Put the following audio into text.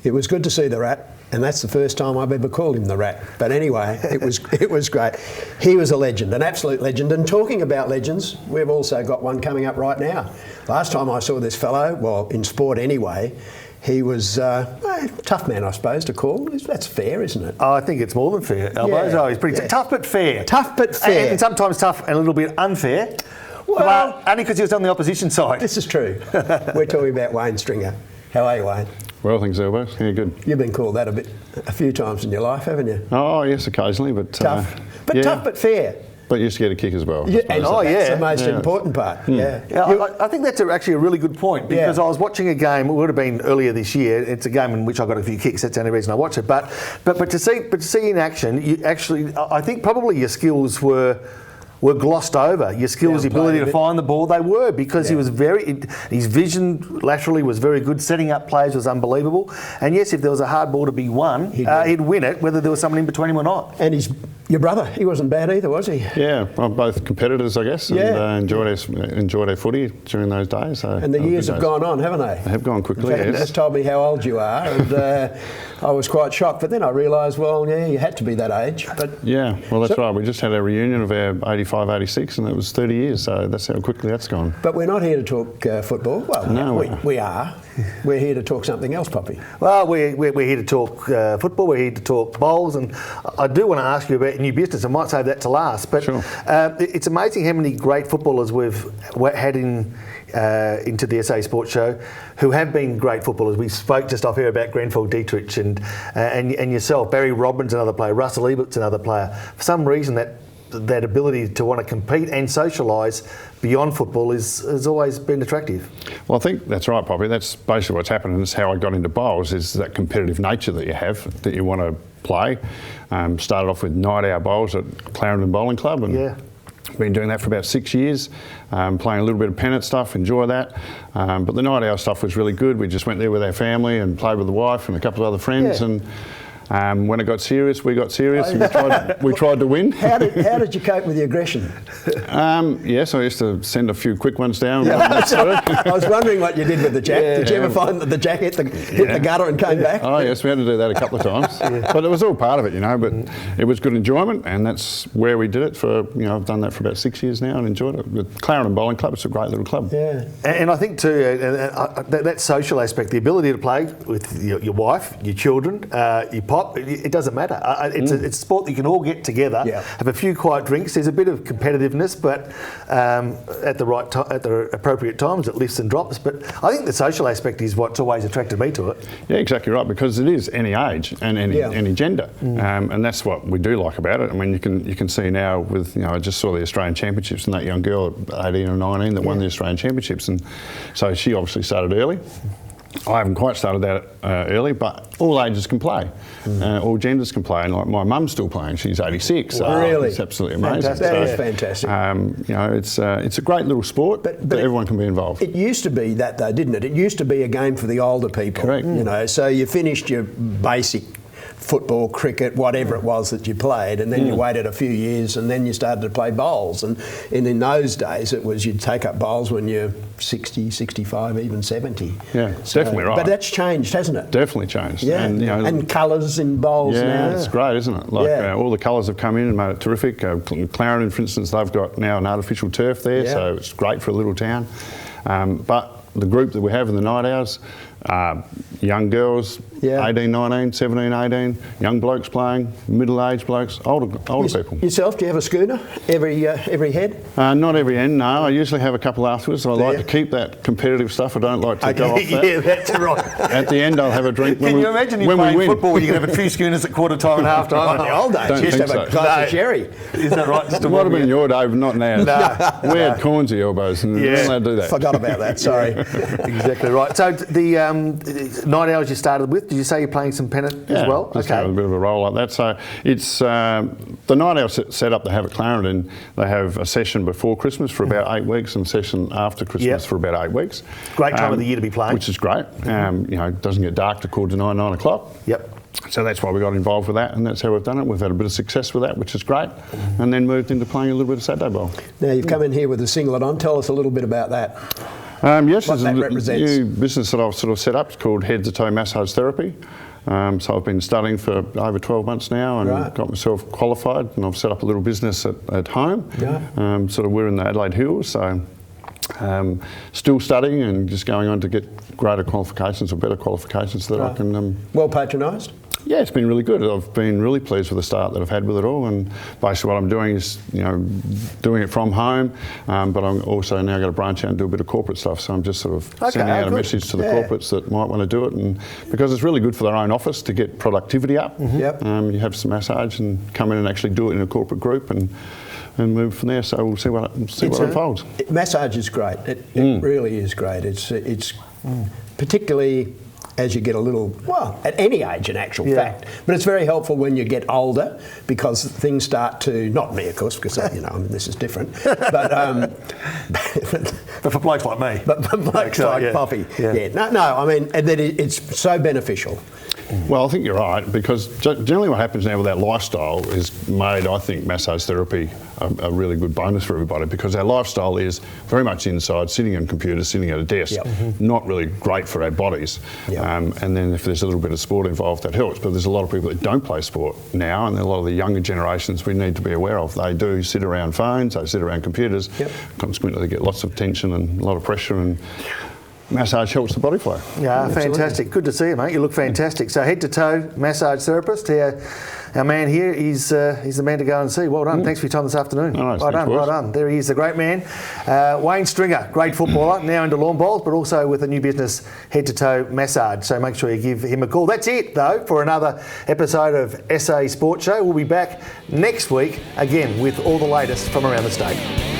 It was good to see the Rat, and that's the first time I've ever called him the Rat. But anyway, it was great. He was a legend, an absolute legend. And talking about legends, we've also got one coming up right now. Last time I saw this fellow, well, in sport anyway, he was a tough man, I suppose, to call. That's fair, isn't it? Oh, I think it's more than fair, Elbows. He's pretty tough but fair. Tough but fair. And sometimes tough and a little bit unfair. Well, only because he was on the opposition side. This is true. We're talking about Wayne Stringer. How are you, Wayne? Well, thanks, Elbows. Yeah, good. You've been called that a few times in your life, haven't you? Oh, yes, occasionally, but... Tough. Tough but fair. But you used to get a kick as well. Yeah, and that's the most important part. I think that's actually a really good point, because I was watching a game. It would have been earlier this year. It's a game in which I got a few kicks. That's the only reason I watch it. But to see in action, you actually, I think probably your skills were glossed over. Your skills, the ability to find the ball, they were, because he was his vision laterally was very good. Setting up plays was unbelievable. And yes, if there was a hard ball to be won, he'd win it, whether there was someone in between him or not. And your brother, he wasn't bad either, was he? Yeah, well, both competitors, I guess, and enjoyed our footy during those days. So and the years have gone on, haven't they? They have gone quickly, You just told me how old you are, and I was quite shocked. But then I realised, you had to be that age. But yeah, well, that's right. We just had a reunion of our 85, 86, and it was 30 years, so that's how quickly that's gone. But we're not here to talk football. Well, no, we are. We're here to talk something else, Poppy. Well, we're here to talk football. We're here to talk bowls, and I do want to ask you about new business. I might save that to last, but sure. It's amazing how many great footballers we've had into the SA Sports Show who have been great footballers. We spoke just off here about Grenfell Dietrich and yourself. Barry Robbins, another player. Russell Ebert's another player. For some reason, that ability to want to compete and socialise beyond football has always been attractive. Well, I think that's right, Poppy. That's basically what's happened, and that's how I got into bowls, is that competitive nature that you have, that you want to play. Started off with night-hour bowls at Clarendon Bowling Club, and been doing that for about 6 years, playing a little bit of pennant stuff, enjoy that. But the night-hour stuff was really good. We just went there with our family and played with the wife and a couple of other friends, and when it got serious, we got serious, and we tried to win. How did you cope with the aggression? Yes, I used to send a few quick ones down. I was wondering what you did with the jack. Did you ever find that the jack hit the gutter and came back? Oh yes, we had to do that a couple of times. But it was all part of it, But it was good enjoyment, and that's where we did it for. I've done that for about 6 years now and enjoyed it. With Clarendon Bowling Club, it's a great little club. Yeah, and I think too that social aspect, the ability to play with your wife, your children, your pop. It doesn't matter. It's a sport that you can all get together, have a few quiet drinks. There's a bit of competitiveness, but at the appropriate times, it lifts and drops. But I think the social aspect is what's always attracted me to it. Yeah, exactly right, because it is any age and any gender, and that's what we do like about it. I mean, you can see now with I just saw the Australian Championships and that young girl at 18 or 19 that won the Australian Championships, and so she obviously started early. I haven't quite started that early, but all ages can play, all genders can play, and like my mum's still playing. She's 86, so really? It's absolutely amazing. That is fantastic. It's a great little sport, but everyone can be involved. It used to be that though, didn't it? It used to be a game for the older people. Correct. So you finished your basic football, cricket, whatever it was that you played, and then you waited a few years and then you started to play bowls. And in those days it was you'd take up bowls when you're 60, 65, even 70. Yeah, definitely right. But that's changed, hasn't it? Definitely changed. Yeah, and colours in bowls now. Yeah, it's great, isn't it? All the colours have come in and made it terrific. Clarendon, for instance, they've got now an artificial turf there, so it's great for a little town. But the group that we have in the night hours, young girls, 18, 19, 17, 18, young blokes playing, middle-aged blokes, older people. Yourself, do you have a schooner every head? Not every end, no. I usually have a couple afterwards. I like to keep that competitive stuff. I don't like to go off that. Yeah, that's right. At the end, I'll have a drink. Can you imagine you playing football, you can have a few schooners at quarter time and half time? In the old days, you used to have a glass of sherry. Is that right? It might have been your day, but not now. We had cornsy elbows, and we're not allowed to do that. Forgot about that, sorry. Exactly right. So the night hours you started with, did you say you're playing some pennant as well? Just have a bit of a roll like that. So it's the night hour set up they have at Clarendon. They have a session before Christmas for about 8 weeks and a session after Christmas for about 8 weeks. Great time of the year to be playing. Which is great. It doesn't get dark to 9 o'clock. Yep. So that's why we got involved with that, and that's how we've done it. We've had a bit of success with that, which is great, and then moved into playing a little bit of Saturday bowl. Now you've come in here with a singlet on. Tell us a little bit about that. Yes, what there's that a represents. new business that I've sort of set up. It's called Head to Toe Massage Therapy. So I've been studying for over 12 months now and got myself qualified, and I've set up a little business at home. Sort of we're in the Adelaide Hills, so still studying and just going on to get greater qualifications or better qualifications so that I can... well patronised? Yeah, it's been really good. I've been really pleased with the start that I've had with it all, and basically what I'm doing is, doing it from home, but I'm also now going to branch out and do a bit of corporate stuff. So I'm just sort of sending out a message to the corporates that might want to do it, and because it's really good for their own office to get productivity up. You have some massage and come in and actually do it in a corporate group and move from there. So we'll see what unfolds. Massage is great. It really is great. It's particularly as you get a little, well, at any age in actual fact. But it's very helpful when you get older because things start to, not me of course, because this is different, but for blokes like me. But for blokes like Poppy. I mean, and that it's so beneficial. Well, I think you're right, because generally what happens now with our lifestyle is made, I think, massage therapy a really good bonus for everybody, because our lifestyle is very much inside, sitting on computers, sitting at a desk, not really great for our bodies. And then if there's a little bit of sport involved, that helps. But there's a lot of people that don't play sport now, and a lot of the younger generations we need to be aware of. They do sit around phones, they sit around computers, consequently they get lots of tension and a lot of pressure, and massage helps the body flow. Yeah, fantastic. Good to see you, mate. You look fantastic. So Head to Toe Massage Therapist. Our man here, he's the man to go and see. Well done. Thanks for your time this afternoon. Well done. There he is, the great man. Wayne Stringer, great footballer, now into lawn bowls, but also with a new business, Head to Toe Massage. So make sure you give him a call. That's it, though, for another episode of SA Sports Show. We'll be back next week, again, with all the latest from around the state.